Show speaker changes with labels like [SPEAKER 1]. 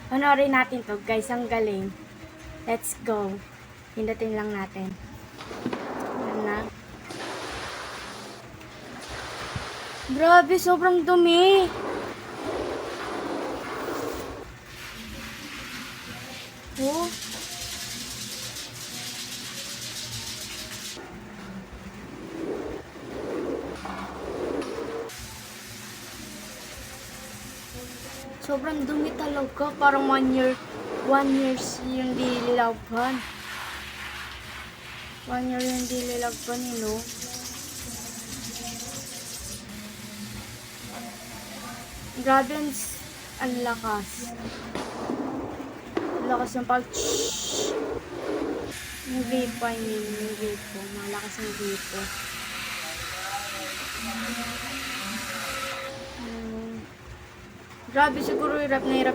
[SPEAKER 1] Honorin natin to, guys. Ang galing. Let's go. Pindutin lang natin. Yan na. Grabe, sobrang dumi. Oh. Sobrang dumi talaga. Parang 1 year yung dililagpan. 1 year yung dililagpan, no? Grabe, ang lakas. Ang lakas ng pag... Yung vape pa yun, yung vape po. Malakas yung vape po. Grabe, siguro hirap na hirap